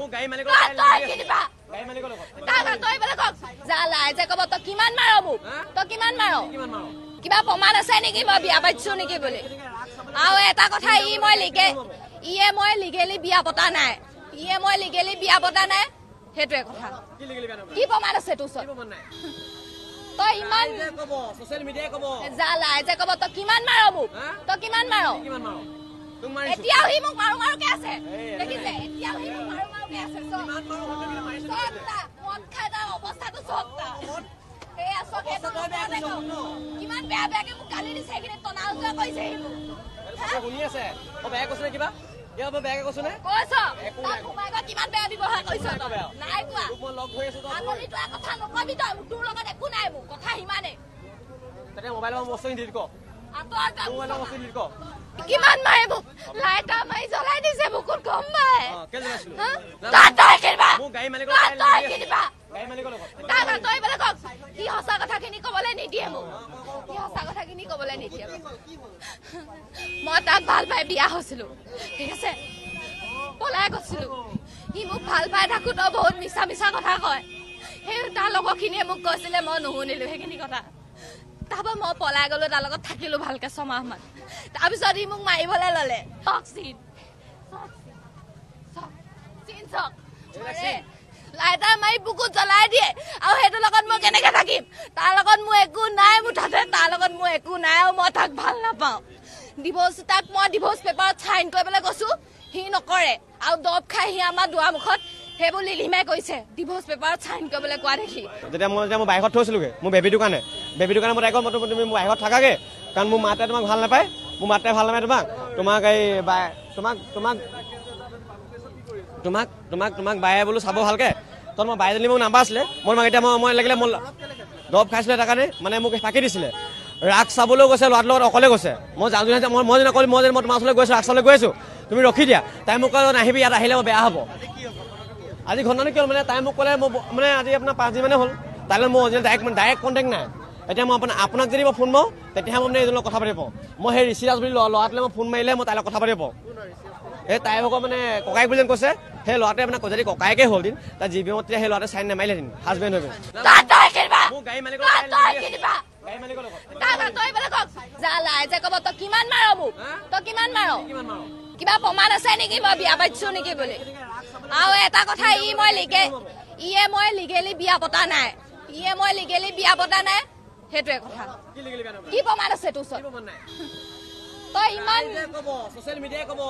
মোক গাড়ী মালিকৰ তই কি দিবা গাড়ী মালিকৰ লগত তই বোলে কক জালাই যে কব তই কিমান মাৰ মোক তই কিমান মাৰ কিবা প্ৰমাণ আছে নেকি মই বিয়া পাতিছো নেকি বুলি আৰু এটা কথা মই লিগেলি বিয়া পতা নাই বিয়া পতা নাই সেইটোৱে কথা কি প্ৰমাণ আছে তোৰ ওচৰত তই ইমান সোশ্যাল মিডিয়াই কব জালাই যে কব তই কিমান মাৰ মোক তই কিমান মাৰ এতিয়াও সি মোক মাৰোকে আছে দেখিছে এতিয়াও সি মোক মাৰোকে আছে মদ খাই তাৰ অৱস্থাটো চকটা কিমান বেয়া বেয়াকে মোক গালি দিছে সেইখিনি টনা উজোৱা কৰিছে শুনি আছে বেয়া কৈছে কিবা বেয়াকে কৈছো নে কিমান বেয়া ব্যৱহাৰ কৰিছ নাই কোৱা মই লগ হৈ আছো কথা নকবি তই তোৰ লগত একো নাই মোৰ কথা সিমানেই মোবাইলৰ বস্তু দি ক কিমান মাৰে মোক লাইটাৰ মাৰি জ্বলাই দিছে বুকুত গম পাই তই বোলে কক সি সঁচা কথাখিনি কবলৈ নিদিয়ে মোক মই তাক ভাল পাই বিয়া হৈছিলো ঠিক আছে পলাই গৈছিলো সি মোক ভাল পাই থাকো তই বহুত মিছা কথা কয় সেই তাৰ লগৰ খিনিয়ে মোক কৈছিলে মই নুশুনিলো সেইখিনি কথা তাৰপৰা মই পলাই গলো তাৰ লগত থাকিলো ভালকে 6 মাহ মান তাৰপিছত সি মোক মাৰিবলৈ ললে লাইটাৰ মাৰি বুকুত জ্বলাই দিয়ে আৰু সেইটোৰ লগত মই কেনেকে থাকিম তাৰ লগত মোৰ একো নাই মুঠতে তাৰ লগত মোৰ একো নাই আৰু মই তাক ভাল নাপাওঁ তাক মই ডিভোৰ্চ পেপাৰত চাইন কৰিবলৈ গৈছো সি নকৰে আৰু দব খাই সি আমাৰ দুৱাৰমুখত সেইবোৰ লিলিমাই কৈছে ডিভোৰ্চ পেপাৰত চাইন কৰিবলৈ কোৱা দেখি যেতিয়া মই বাইকত থৈছিলোগে মোৰ বেবী দোকানে মই তাইক তুমি মোৰ বাইকত থাকাগে কাৰণ মোৰ মাতে তোমাক ভাল নাপায় তোমাক এই তোমাক বায়ে বোলো চাব ভালকে তখন মই বাইজনী মোক নাম্বাৰ আছিলে মই এতিয়া মই লাগিলে মই দৰৱ খাইছিলে তাৰ কাৰণে মানে মোক ফাঁকি দিছিলে ৰাগ চাবলৈও গৈছে ল'ৰাটোৰ লগত অকলে গৈছে মই যাওঁ মই নকলো মই তোমাৰ ওচৰলৈ গৈছো ৰাগ চাবলৈ গৈ আছো তুমি ৰখি দিয়া তাই মোক ক'লে নাহিবি ইয়াত আহিলে বেয়া হ'ব আজি ঘটনাটো কি হ'ল মানে তাই মোক ক'লে মই মানে আজি আপোনাৰ 5 দিন মানে হ'ল তাইলৈ মোৰ ডাইৰেক্ট কণ্টেক্ট নাই এতিয়া মই আপোনাক যদি মই ফোন মাৰোঁ তেতিয়াহে মই মানে এইজনৰ কথা পাতিব পাৰোঁ মই সেই ঋষিৰাজ বুলি ল'ৰাটোলৈ মই ফোন মাৰিলে মই তাইৰ লগত কথা পাতিব পাৰোঁ সেই তাই ভাগৰ মানে ককাইক বুলি কৈছে সেই ল'ৰাটোৱে মানে যদি ককাইকে হ'ল দিন তাৰ জীৱনত সেই ল'ৰাটোৱে চাইন নামাৰিলে দিন হাজবেণ্ড হৈ তই বোলে কক জালাই যে কব তই কিমান মাৰ মোক তই কিমান মাৰ কিবা প্ৰমাণ আছে নেকি মই বিয়া পাতিছো নেকি বুলি আৰু এটা কথা মই লিগেলি বিয়া পতা নাই সেইটোৱে কথা কি প্ৰমাণ আছে তোৰ ওচৰত তই ইমান সোশ্যাল মিডিয়াই কব